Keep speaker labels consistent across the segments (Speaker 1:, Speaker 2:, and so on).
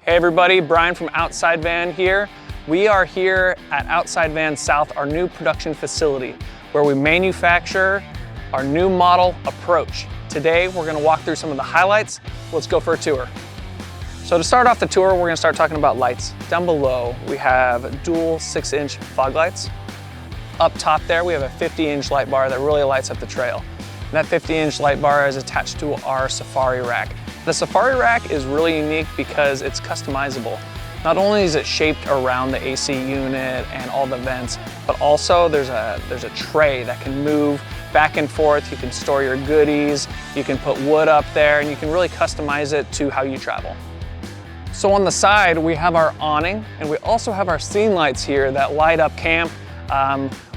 Speaker 1: Hey everybody, Brian from Outside Van here. We are here at Outside Van South, our new production facility, where we manufacture our new model Approach. Today, we're gonna walk through some of the highlights. Let's go for a tour. So to start off the tour, we're gonna start talking about lights. Down below, we have dual 6-inch fog lights. Up top there, we have a 50-inch light bar that really lights up the trail. And that 50-inch light bar is attached to our Safari rack. The Safari rack is really unique because it's customizable. Not only is it shaped around the AC unit and all the vents, but also there's a tray that can move back and forth. You can store your goodies, you can put wood up there, and you can really customize it to how you travel. So on the side, we have our awning, and we also have our scene lights here that light up camp,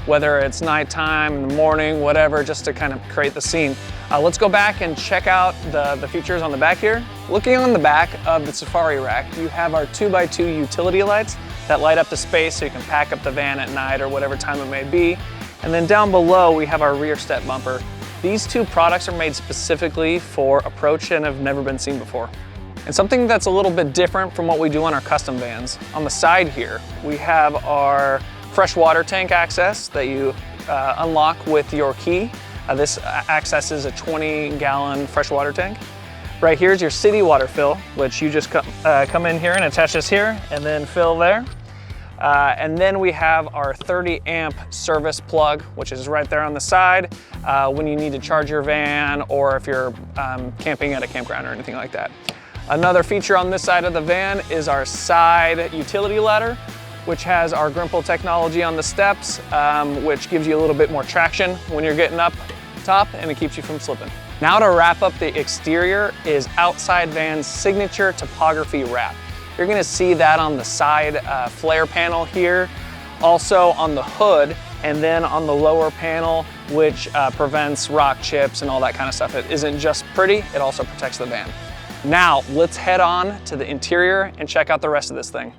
Speaker 1: whether it's nighttime, in the morning, whatever, just to kind of create the scene. Let's go back and check out the features on the back here. Looking on the back of the Safari rack, you have our 2x2 utility lights that light up the space so you can pack up the van at night or whatever time it may be. And then down below, we have our rear step bumper. These two products are made specifically for Approach and have never been seen before. And something that's a little bit different from what we do on our custom vans. On the side here, we have our fresh water tank access that you unlock with your key. This accesses a 20-gallon fresh water tank. Right here is your city water fill, which you just come in here and attach this here and then fill there. And then we have our 30-amp service plug, which is right there on the side when you need to charge your van or if you're camping at a campground or anything like that. Another feature on this side of the van is our side utility ladder, which has our Grimple technology on the steps, which gives you a little bit more traction when you're getting up top and it keeps you from slipping. Now to wrap up the exterior is Outside Van's signature topography wrap. You're gonna see that on the side flare panel here, also on the hood, and then on the lower panel, which prevents rock chips and all that kind of stuff. It isn't just pretty, it also protects the van. Now, let's head on to the interior and check out the rest of this thing.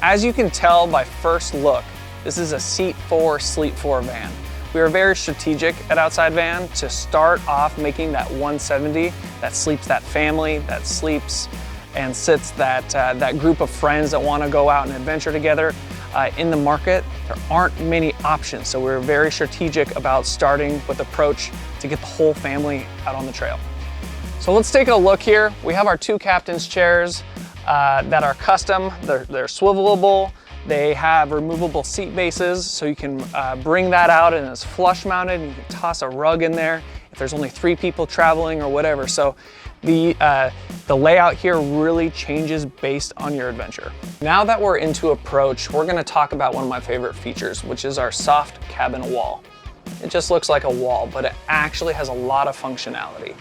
Speaker 1: As you can tell by first look, this is a seat 4, sleep 4 van. We are very strategic at Outside Van to start off making that 170 that sleeps that family, that sleeps and sits that group of friends that want to go out and adventure together. In the market, there aren't many options, so we're very strategic about starting with Approach to get the whole family out on the trail. So let's take a look here. We have our 2 captain's chairs that are custom. They're swivelable. They have removable seat bases, so you can bring that out and it's flush mounted and you can toss a rug in there if there's only 3 people traveling or whatever. So the layout here really changes based on your adventure. Now that we're into Approach, we're gonna talk about one of my favorite features, which is our soft cabin wall. It just looks like a wall, but it actually has a lot of functionality.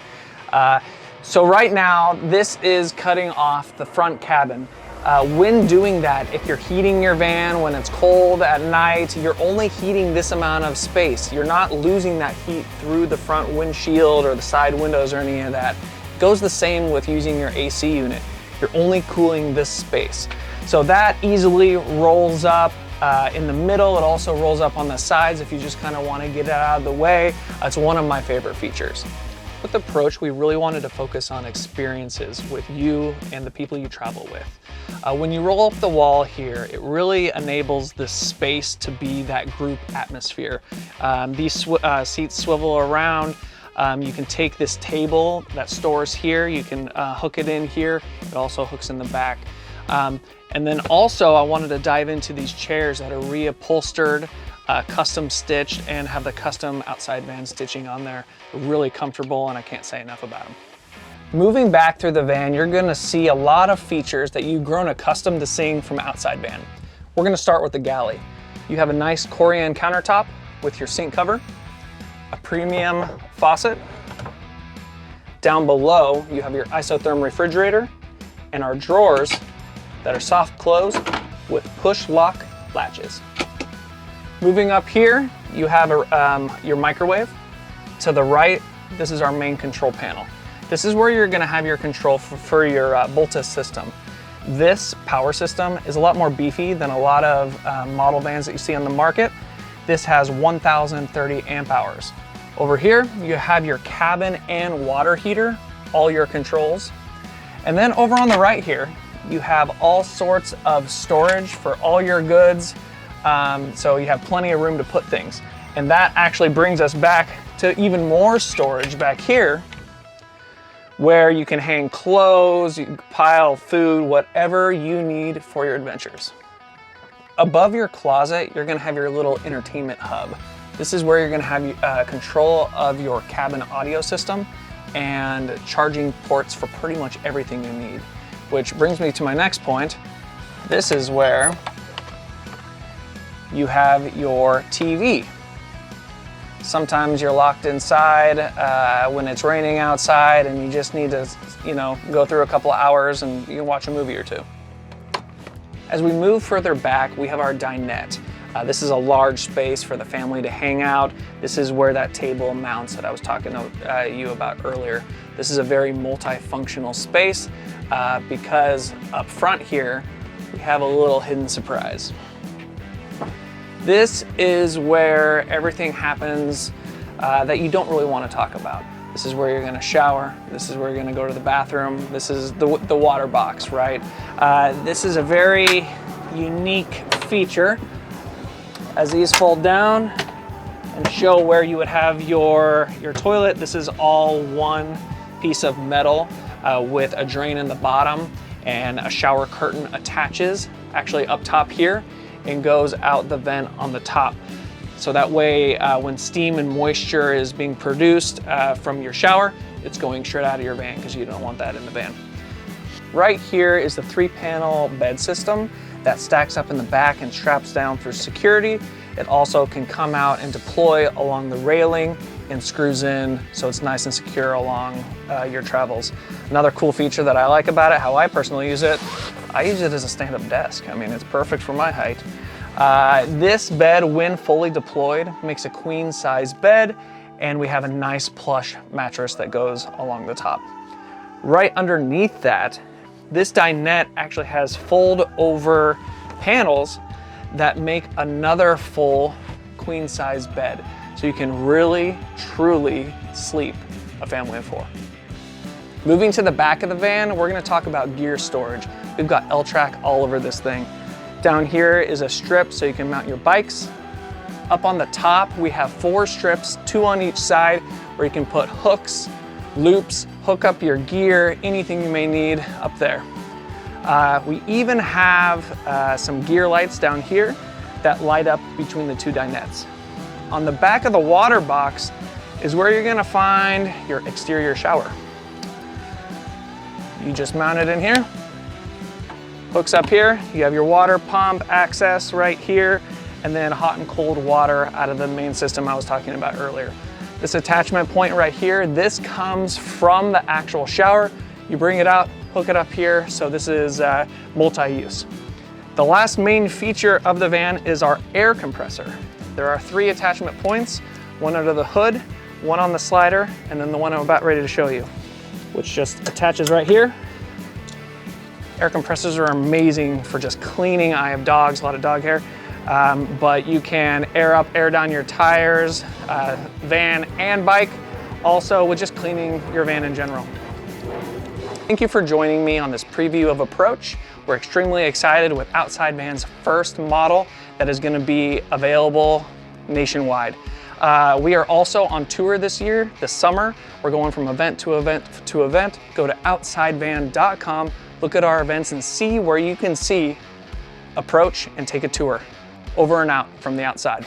Speaker 1: So right now, this is cutting off the front cabin. When doing that, if you're heating your van when it's cold at night, you're only heating this amount of space. You're not losing that heat through the front windshield or the side windows or any of that. It goes the same with using your AC unit. You're only cooling this space. So that easily rolls up in the middle. It also rolls up on the sides if you just kind of want to get it out of the way. It's one of my favorite features. With Approach, we really wanted to focus on experiences with you and the people you travel with. When you roll up the wall here, it really enables this space to be that group atmosphere. These seats swivel around. You can take this table that stores here, you can hook it in here. It also hooks in the back. And then also I wanted to dive into these chairs that are reupholstered, custom stitched, and have the custom Outside Van stitching on there. They're really comfortable and I can't say enough about them. Moving back through the van, you're gonna see a lot of features that you've grown accustomed to seeing from Outside Van. We're gonna start with the galley. You have a nice Corian countertop with your sink cover, a premium faucet. Down below, you have your isotherm refrigerator and our drawers that are soft close with push lock latches. Moving up here, you have your microwave. To the right, this is our main control panel. This is where you're gonna have your control for your Volta system. This power system is a lot more beefy than a lot of model vans that you see on the market. This has 1,030 amp hours. Over here, you have your cabin and water heater, all your controls. And then over on the right here, you have all sorts of storage for all your goods. So you have plenty of room to put things. And that actually brings us back to even more storage back here, where you can hang clothes, you can pile food, whatever you need for your adventures. Above your closet, you're gonna have your little entertainment hub. This is where you're gonna have control of your cabin audio system and charging ports for pretty much everything you need. Which brings me to my next point. This is where you have your TV. Sometimes you're locked inside when it's raining outside and you just need to, go through a couple of hours and you can watch a movie or two. As we move further back, we have our dinette. This is a large space for the family to hang out. This is where that table mounts that I was talking to you about earlier. This is a very multifunctional space because up front here, we have a little hidden surprise. This is where everything happens that you don't really want to talk about. This is where you're going to shower. This is where you're going to go to the bathroom. This is the water box, right? This is a very unique feature. As these fold down and show where you would have your toilet, this is all one piece of metal with a drain in the bottom, and a shower curtain attaches actually up top here and goes out the vent on the top. So that way, when steam and moisture is being produced from your shower, it's going straight out of your van because you don't want that in the van. Right here is the 3-panel bed system that stacks up in the back and straps down for security. It also can come out and deploy along the railing and screws in so it's nice and secure along your travels. Another cool feature that I like about it, how I personally use it, I use it as a stand-up desk. I mean, it's perfect for my height. This bed, when fully deployed, makes a queen size bed, and we have a nice plush mattress that goes along the top. Right underneath that, this dinette actually has fold over panels that make another full queen size bed. So you can really, truly sleep a family of 4. Moving to the back of the van, we're gonna talk about gear storage. We've got L-track all over this thing. Down here is a strip so you can mount your bikes. Up on the top, we have 4 strips, 2 on each side, where you can put hooks, loops, hook up your gear, anything you may need up there. We even have some gear lights down here that light up between the 2 dinettes. On the back of the water box is where you're gonna find your exterior shower. You just mount it in here. Hooks up here, you have your water pump access right here, and then hot and cold water out of the main system I was talking about earlier. This attachment point right here, this comes from the actual shower. You bring it out, hook it up here, so this is multi-use. The last main feature of the van is our air compressor. There are 3 attachment points, one under the hood, one on the slider, and then the one I'm about ready to show you, which just attaches right here. Air compressors are amazing for just cleaning. I have dogs, a lot of dog hair, but you can air up, air down your tires, van and bike, also with just cleaning your van in general. Thank you for joining me on this preview of Approach. We're extremely excited with Outside Van's first model that is going to be available nationwide. We are also on tour this year, this summer. We're going from event to event to event. Go to outsidevan.com. Look at our events and see where you can see Approach and take a tour. Over and out from the outside.